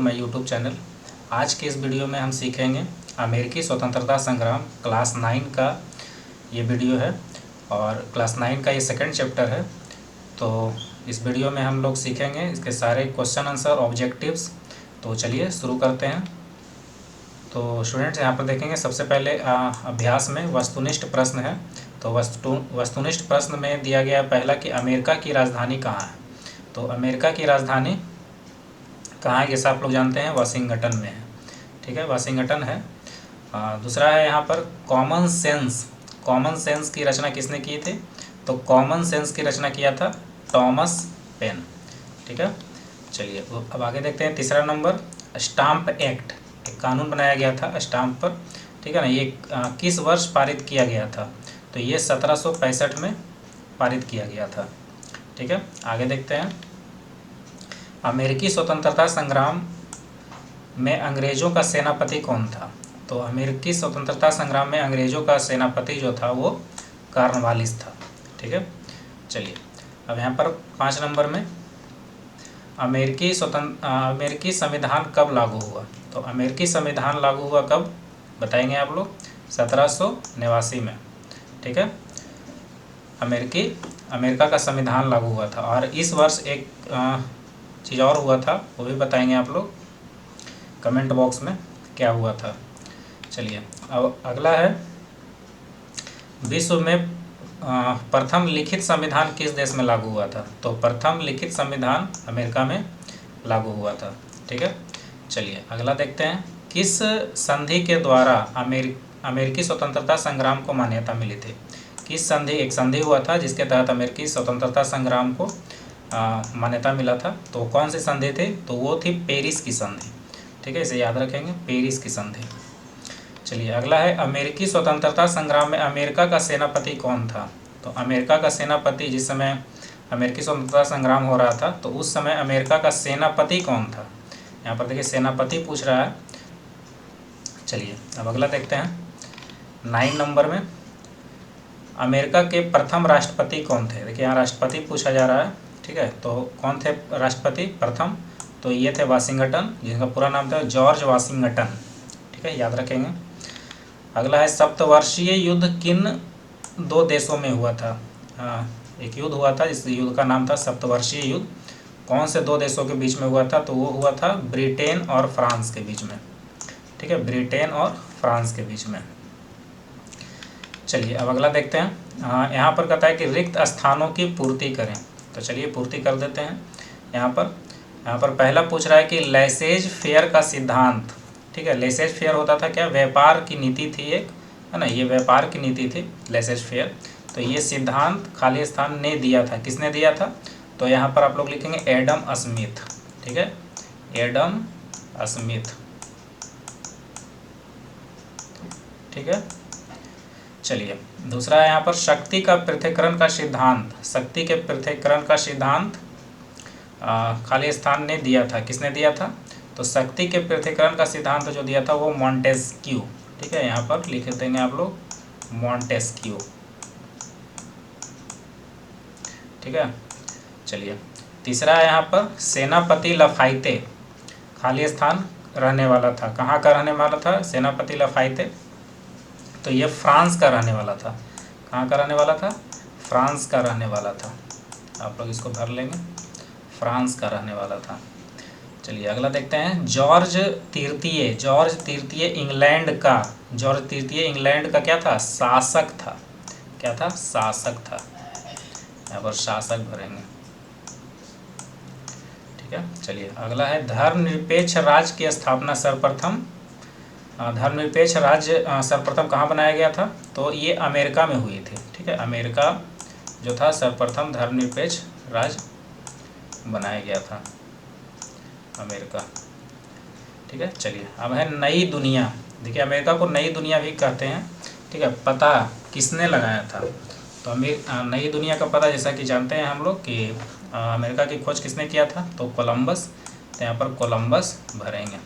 My YouTube channel. आज के इस वीडियो में हम सीखेंगे अमेरिकी स्वतंत्रता संग्राम क्लास 9 का ये वीडियो है और क्लास 9 का ये सेकंड चैप्टर है। तो इस वीडियो में हम लोग सीखेंगे इसके सारे क्वेश्चन आंसर ऑब्जेक्टिव्स। तो चलिए शुरू करते हैं। तो स्टूडेंट्स यहाँ पर देखेंगे सबसे पहले अभ्यास में वस्तुनिष्ठ प्रश्न है। तो वस्तुनिष्ठ प्रश्न में दिया गया पहला कि अमेरिका की राजधानी कहाँ है। तो अमेरिका की राजधानी कहाँ है, जैसा आप लोग जानते हैं वाशिंगटन में है। ठीक है, वाशिंगटन है। दूसरा है यहाँ पर कॉमन सेंस। कॉमन सेंस की रचना किसने की थी? तो कॉमन सेंस की रचना किया था टॉमस पेन। ठीक है, चलिए अब आगे देखते हैं। तीसरा नंबर स्टाम्प एक्ट, एक कानून बनाया गया था स्टाम्प पर। ठीक है ना, ये किस वर्ष पारित किया गया था? तो ये 1765 में पारित किया गया था। ठीक है, आगे देखते हैं। अमेरिकी स्वतंत्रता संग्राम में अंग्रेज़ों का सेनापति कौन था? तो अमेरिकी स्वतंत्रता संग्राम में अंग्रेज़ों का सेनापति जो था वो कॉर्नवालिस था। ठीक है, चलिए अब यहाँ पर 5 नंबर में अमेरिकी संविधान कब लागू हुआ? तो अमेरिकी संविधान लागू हुआ कब बताएंगे आप लोग? 1789 में। ठीक है, अमेरिका का संविधान लागू हुआ था। और इस वर्ष एक चीज़ और हुआ था, वो भी बताएंगे आप लोग कमेंट बॉक्स में क्या हुआ था। चलिए अब अगला है विश्व में प्रथम लिखित संविधान किस देश में लागू हुआ था? तो प्रथम लिखित संविधान अमेरिका में लागू हुआ था। ठीक है, चलिए अगला देखते हैं। किस संधि के द्वारा अमेरिकी स्वतंत्रता संग्राम को मान्यता मिली थी? किस संधि? एक संधि हुआ था जिसके तहत अमेरिकी स्वतंत्रता संग्राम को मान्यता मिला था। तो कौन सी संधि थी? तो वो थी पेरिस की संधि। ठीक है, इसे याद रखेंगे, पेरिस की संधि। चलिए अगला है अमेरिकी स्वतंत्रता संग्राम में अमेरिका का सेनापति कौन था? तो अमेरिका का सेनापति, जिस समय अमेरिकी स्वतंत्रता संग्राम हो रहा था तो उस समय अमेरिका का सेनापति कौन था? यहाँ पर देखिए सेनापति पूछ रहा है। चलिए अब अगला देखते हैं। 9 नंबर में अमेरिका के प्रथम राष्ट्रपति कौन थे? देखिए यहाँ राष्ट्रपति पूछा जा रहा है। ठीक है, तो कौन थे राष्ट्रपति प्रथम? तो ये थे वाशिंगटन, जिनका पूरा नाम था जॉर्ज वाशिंगटन। ठीक है, याद रखेंगे। अगला है सप्तवर्षीय युद्ध किन 2 देशों में हुआ था? एक युद्ध हुआ था, इस युद्ध का नाम था सप्तवर्षीय युद्ध। कौन से 2 देशों के बीच में हुआ था? तो वो हुआ था ब्रिटेन और फ्रांस के बीच में। ठीक है, ब्रिटेन और फ्रांस के बीच में। चलिए अब अगला देखते हैं। यहाँ पर कहता है कि रिक्त स्थानों की पूर्ति करें। तो चलिए पूर्ति कर देते हैं। यहाँ पर पहला पूछ रहा है कि लेसेज फेयर का सिद्धांत। ठीक है, लेसेज फेयर होता था क्या? व्यापार की नीति थी एक, है ना, ये व्यापार की नीति थी लेसेज फेयर। तो ये सिद्धांत खाली स्थान ने दिया था। किसने दिया था? तो यहाँ पर आप लोग लिखेंगे एडम स्मिथ। ठीक है, एडम स्मिथ। ठीक है, चलिए दूसरा है यहाँ पर शक्ति का पृथक्करण का सिद्धांत। शक्ति के पृथक्करण का सिद्धांत खाली स्थान ने दिया था। किसने दिया था? तो शक्ति के पृथक्करण का सिद्धांत जो दिया था वो मॉन्टेस्क्यू। ठीक है, यहाँ पर लिख देंगे आप लोग मॉन्टेस्क्यू। ठीक है, चलिए तीसरा है यहाँ पर सेनापति लफाइते। खाली स्थान रहने वाला था। कहाँ का रहने वाला था सेनापति लफाइते? तो ये फ्रांस का रहने वाला था। कहाँ का रहने वाला था? फ्रांस का रहने वाला था। आप लोग इसको भर लेंगे, फ्रांस का रहने वाला था। चलिए अगला देखते हैं। जॉर्ज तृतीय इंग्लैंड का क्या था? शासक था। क्या था? शासक था। यहाँ पर शासक भरेंगे। ठीक है, चलिए अगला है धर्मनिरपेक्ष राज्य की स्थापना सर्वप्रथम कहाँ बनाया गया था? तो ये अमेरिका में हुई थी। ठीक है, अमेरिका जो था सर्वप्रथम धर्मनिरपेक्ष राज्य बनाया गया था अमेरिका। ठीक है, चलिए अब है नई दुनिया। देखिए अमेरिका को नई दुनिया भी कहते हैं। ठीक है, पता किसने लगाया था? तो नई दुनिया का पता जैसा कि जानते हैं हम लोग कि अमेरिका की खोज किसने किया था? तो कोलंबस। तो यहाँ पर कोलंबस भरेंगे।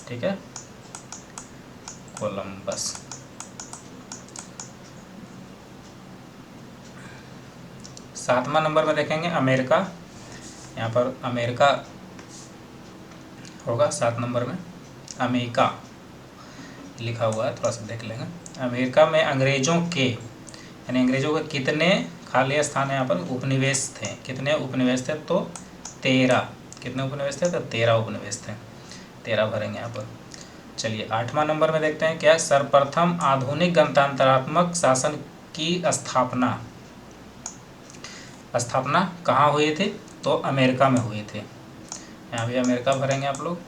ठीक है, कोलंबस। 7वां नंबर में देखेंगे अमेरिका। यहाँ पर अमेरिका होगा 7 नंबर में अमेरिका लिखा हुआ है, थोड़ा सा देख लेंगे। अमेरिका में अंग्रेज़ों के यानी अंग्रेज़ों के कितने खाली स्थान यहाँ पर उपनिवेश थे, कितने उपनिवेश थे? तो 13। कितने उपनिवेश थे? तो 13 उपनिवेश थे, 13 भरेंगे यहाँ पर। चलिए 8वां नंबर में देखते हैं क्या, सर्वप्रथम आधुनिक गणतंत्रात्मक शासन की स्थापना कहाँ हुई थी? तो अमेरिका में हुई थी। यहाँ भी अमेरिका भरेंगे आप लोग,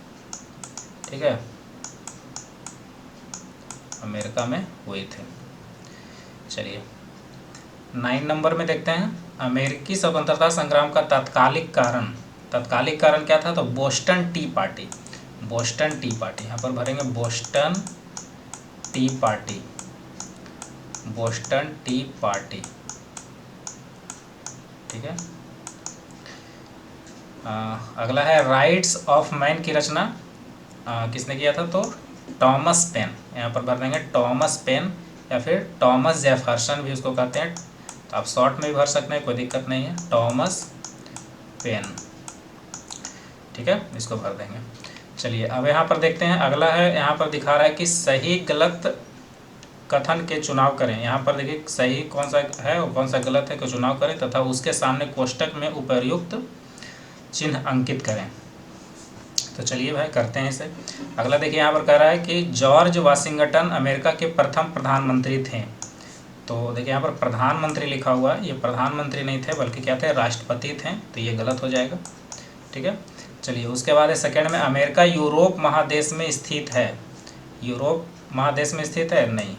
ठीक है, अमेरिका में हुई थी। चलिए 9 नंबर में देखते हैं, अमेरिकी स्वतंत्रता संग्राम का तात्कालिक कारण क्या था? तो Boston T party. Boston T party यहाँ पर भरेंगे, Boston T party, Boston T party, ठीक है। अगला है राइट्स ऑफ मैन की रचना किसने किया था? तो टॉमस पेन। यहाँ पर भर देंगे टॉमस पेन या फिर टॉमस जेफरसन भी उसको कहते हैं, तो आप शॉर्ट में भी भर सकते हैं, कोई दिक्कत नहीं है, टॉमस पेन, ठीक है, इसको भर देंगे। चलिए अब यहाँ पर देखते हैं, अगला है, यहाँ पर दिखा रहा है कि सही गलत कथन के चुनाव करें। यहाँ पर देखिए सही कौन सा है और कौन सा गलत है, को चुनाव करें तथा उसके सामने कोष्टक में उपर्युक्त चिन्ह अंकित करें। तो चलिए भाई करते हैं इसे। अगला देखिए यहाँ पर कह रहा है कि जॉर्ज वाशिंगटन अमेरिका के प्रथम प्रधानमंत्री थे। तो देखिए यहाँ पर प्रधानमंत्री लिखा हुआ है, ये प्रधानमंत्री नहीं थे बल्कि क्या थे? राष्ट्रपति थे, तो ये गलत हो जाएगा, ठीक है। चलिए उसके बाद है सेकेंड में, अमेरिका यूरोप महादेश में स्थित है। यूरोप महादेश में स्थित है? नहीं,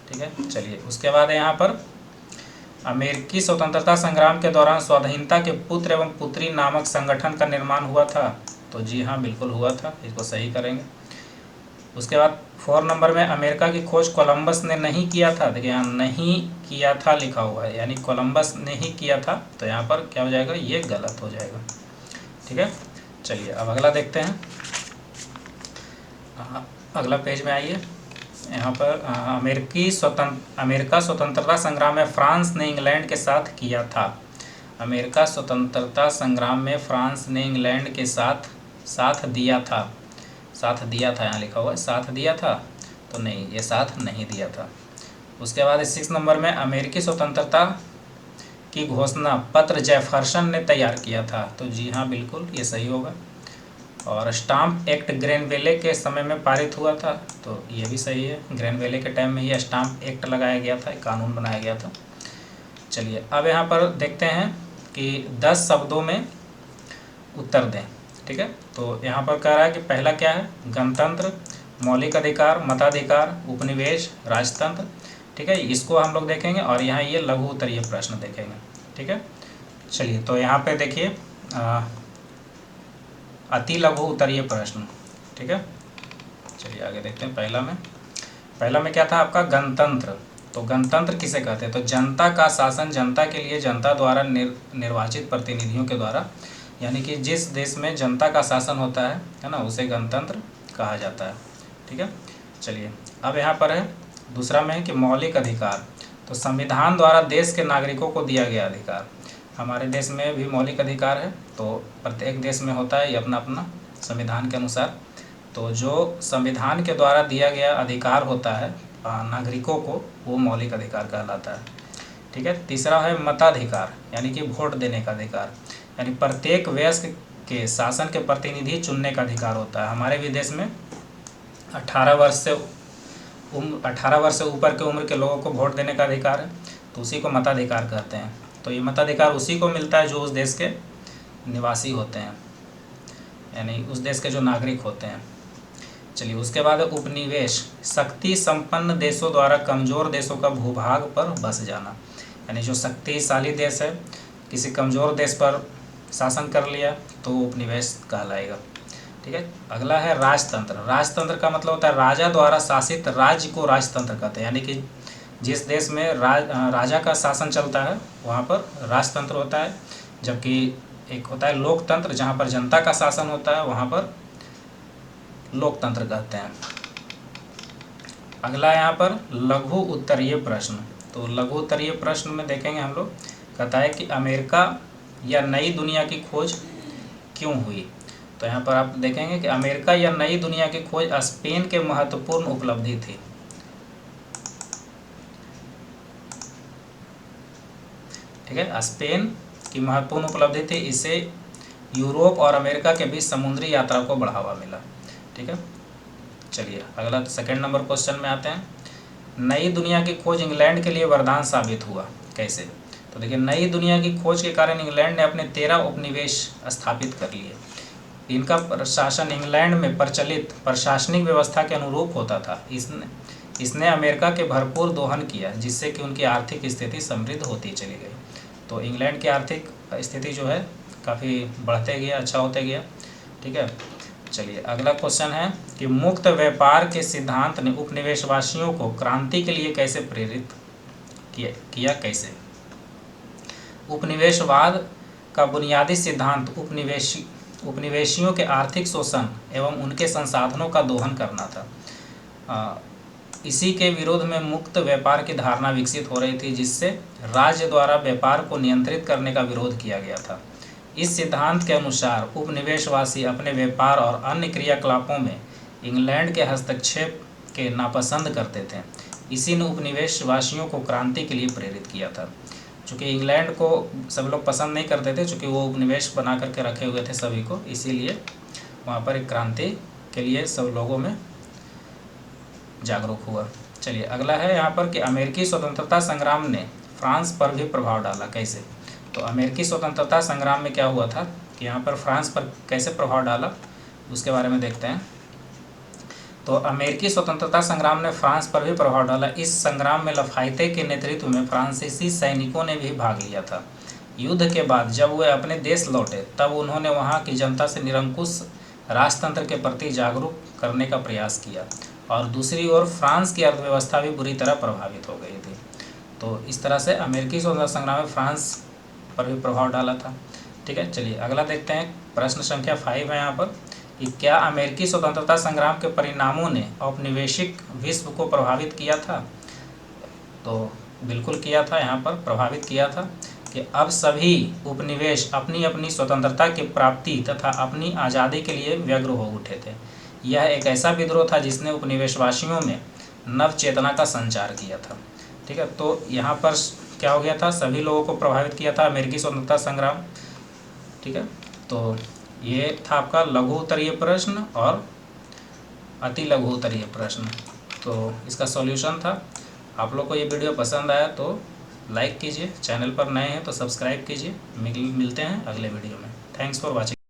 ठीक है। चलिए उसके बाद है यहाँ पर, अमेरिकी स्वतंत्रता संग्राम के दौरान स्वाधीनता के पुत्र एवं पुत्री नामक संगठन का निर्माण हुआ था। तो जी हाँ बिल्कुल हुआ था, इसको सही करेंगे। उसके बाद 4 नंबर में, अमेरिका की खोज कोलंबस ने नहीं किया था। देखिए यहाँ नहीं किया था लिखा हुआ है, यानी कोलंबस ने ही किया था, तो यहाँ पर क्या हो जाएगा? ये गलत हो जाएगा, ठीक है। चलिए अब अगला देखते हैं, अगला पेज में आइए। यहाँ पर अमेरिका स्वतंत्रता संग्राम में फ्रांस ने इंग्लैंड के साथ किया था। अमेरिका स्वतंत्रता संग्राम में फ्रांस ने इंग्लैंड के साथ दिया था, यहाँ लिखा हुआ है साथ दिया था, तो नहीं, ये साथ नहीं दिया था। उसके बाद 6 नंबर में, अमेरिकी स्वतंत्रता की घोषणा पत्र जेफरसन ने तैयार किया था। तो जी हाँ बिल्कुल ये सही होगा। और स्टाम्प एक्ट ग्रेनवेले के समय में पारित हुआ था, तो ये भी सही है, ग्रेनवेले के टाइम में ये स्टाम्प एक्ट लगाया गया था, कानून बनाया गया था। चलिए अब यहाँ पर देखते हैं कि 10 शब्दों में उत्तर दें, ठीक है। तो यहाँ पर कह रहा है कि पहला क्या है? गणतंत्र, मौलिक अधिकार, मताधिकार, उपनिवेश, राजतंत्र, ठीक है, इसको हम लोग देखेंगे। और यहाँ ये लघु उत्तरीय प्रश्न देखेंगे, ठीक है। चलिए तो यहाँ पे देखिए अति लघु उत्तरीय प्रश्न, ठीक है। चलिए आगे देखते हैं। पहला में क्या था आपका? गणतंत्र। तो गणतंत्र किसे कहते हैं? तो जनता का शासन, जनता के लिए जनता द्वारा निर्वाचित प्रतिनिधियों के द्वारा, यानी कि जिस देश में जनता का शासन होता है ना, उसे गणतंत्र कहा जाता है, ठीक है। चलिए अब यहाँ पर है, दूसरा में है कि मौलिक अधिकार। तो संविधान द्वारा देश के नागरिकों को दिया गया अधिकार। हमारे देश में भी मौलिक अधिकार है, तो प्रत्येक देश में होता है ये अपना अपना संविधान के अनुसार। तो जो संविधान के द्वारा दिया गया अधिकार होता है नागरिकों को, वो मौलिक अधिकार कहलाता है, ठीक है। तीसरा है मताधिकार, यानी कि वोट देने का अधिकार, यानी प्रत्येक वयस्क के शासन के प्रतिनिधि चुनने का अधिकार होता है। हमारे भी देश में 18 वर्ष से ऊपर के उम्र के लोगों को वोट देने का अधिकार है, तो उसी को मताधिकार कहते हैं। तो ये मताधिकार उसी को मिलता है जो उस देश के निवासी होते हैं, यानी उस देश के जो नागरिक होते हैं। चलिए उसके बाद उपनिवेश, शक्ति संपन्न देशों द्वारा कमज़ोर देशों का भूभाग पर बस जाना, यानी जो शक्तिशाली देश है किसी कमज़ोर देश पर शासन कर लिया तो उपनिवेश कहलाएगा, ठीक है। अगला है राजतंत्र। राजतंत्र का मतलब होता है राजा द्वारा शासित राज्य को राजतंत्र कहते हैं, यानी कि जिस देश में राजा का शासन चलता है वहाँ पर राजतंत्र होता है, जबकि एक होता है लोकतंत्र, जहाँ पर जनता का शासन होता है वहाँ पर लोकतंत्र कहते हैं। अगला यहाँ पर लघु उत्तरीय प्रश्न। तो लघु उत्तरीय प्रश्न में देखेंगे हम लोग, कहता है कि अमेरिका या नई दुनिया की खोज क्यों हुई। तो यहाँ पर आप देखेंगे कि अमेरिका या नई दुनिया की खोज स्पेन के महत्वपूर्ण उपलब्धि थी। ठीक है, स्पेन की महत्वपूर्ण उपलब्धि थी। इसे यूरोप और अमेरिका के बीच समुद्री यात्रा को बढ़ावा मिला। ठीक है, चलिए अगला सेकंड नंबर क्वेश्चन में आते हैं। नई दुनिया की खोज इंग्लैंड के लिए वरदान साबित हुआ, कैसे? तो देखिए, नई दुनिया की खोज के कारण इंग्लैंड ने अपने 13 उपनिवेश स्थापित कर लिए। इनका प्रशासन इंग्लैंड में प्रचलित प्रशासनिक व्यवस्था के अनुरूप होता था। इसने अमेरिका के भरपूर दोहन किया, जिससे कि उनकी आर्थिक स्थिति समृद्ध होती चली गई। तो इंग्लैंड की आर्थिक स्थिति जो है काफ़ी बढ़ते गया, अच्छा होते गया। ठीक है, चलिए अगला क्वेश्चन है कि मुक्त व्यापार के सिद्धांत ने उपनिवेशवासियों को क्रांति के लिए कैसे प्रेरित किया कैसे? उपनिवेशवाद का बुनियादी सिद्धांत उपनिवेशियों के आर्थिक शोषण एवं उनके संसाधनों का दोहन करना था। इसी के विरोध में मुक्त व्यापार की धारणा विकसित हो रही थी, जिससे राज्य द्वारा व्यापार को नियंत्रित करने का विरोध किया गया था। इस सिद्धांत के अनुसार उपनिवेशवासी अपने व्यापार और अन्य क्रियाकलापों में इंग्लैंड के हस्तक्षेप के नापसंद करते थे। इसी ने उपनिवेशवासियों को क्रांति के लिए प्रेरित किया था। चूँकि इंग्लैंड को सब लोग पसंद नहीं करते थे, चूँकि वो उपनिवेश बना करके रखे हुए थे सभी को, इसीलिए वहाँ पर एक क्रांति के लिए सब लोगों में जागरूक हुआ। चलिए अगला है यहाँ पर कि अमेरिकी स्वतंत्रता संग्राम ने फ्रांस पर भी प्रभाव डाला, कैसे? तो अमेरिकी स्वतंत्रता संग्राम में क्या हुआ था कि यहाँ पर फ्रांस पर कैसे प्रभाव डाला, उसके बारे में देखते हैं। तो अमेरिकी स्वतंत्रता संग्राम ने फ्रांस पर भी प्रभाव डाला। इस संग्राम में लफायते के नेतृत्व में फ्रांसीसी सैनिकों ने भी भाग लिया था। युद्ध के बाद जब वे अपने देश लौटे, तब उन्होंने वहाँ की जनता से निरंकुश राजतंत्र के प्रति जागरूक करने का प्रयास किया, और दूसरी ओर फ्रांस की अर्थव्यवस्था भी बुरी तरह प्रभावित हो गई थी। तो इस तरह से अमेरिकी स्वतंत्रता संग्राम में फ्रांस पर भी प्रभाव डाला था। ठीक है, चलिए अगला देखते हैं। प्रश्न संख्या 5 है यहाँ पर कि क्या अमेरिकी स्वतंत्रता संग्राम के परिणामों ने औपनिवेशिक विश्व को प्रभावित किया था? तो बिल्कुल किया था। यहाँ पर प्रभावित किया था कि अब सभी उपनिवेश अपनी अपनी स्वतंत्रता की प्राप्ति तथा अपनी आज़ादी के लिए व्यग्र हो उठे थे। यह एक ऐसा विद्रोह था जिसने उपनिवेशवासियों में नव चेतना का संचार किया था। ठीक है, तो यहाँ पर क्या हो गया था, सभी लोगों को प्रभावित किया था अमेरिकी स्वतंत्रता संग्राम। ठीक है, तो ये था आपका लघु उत्तरीय प्रश्न और अति लघु उत्तरीय प्रश्न। तो इसका सॉल्यूशन था। आप लोग को ये वीडियो पसंद आया तो लाइक कीजिए, चैनल पर नए हैं तो सब्सक्राइब कीजिए। मिलते हैं अगले वीडियो में। Thanks for watching.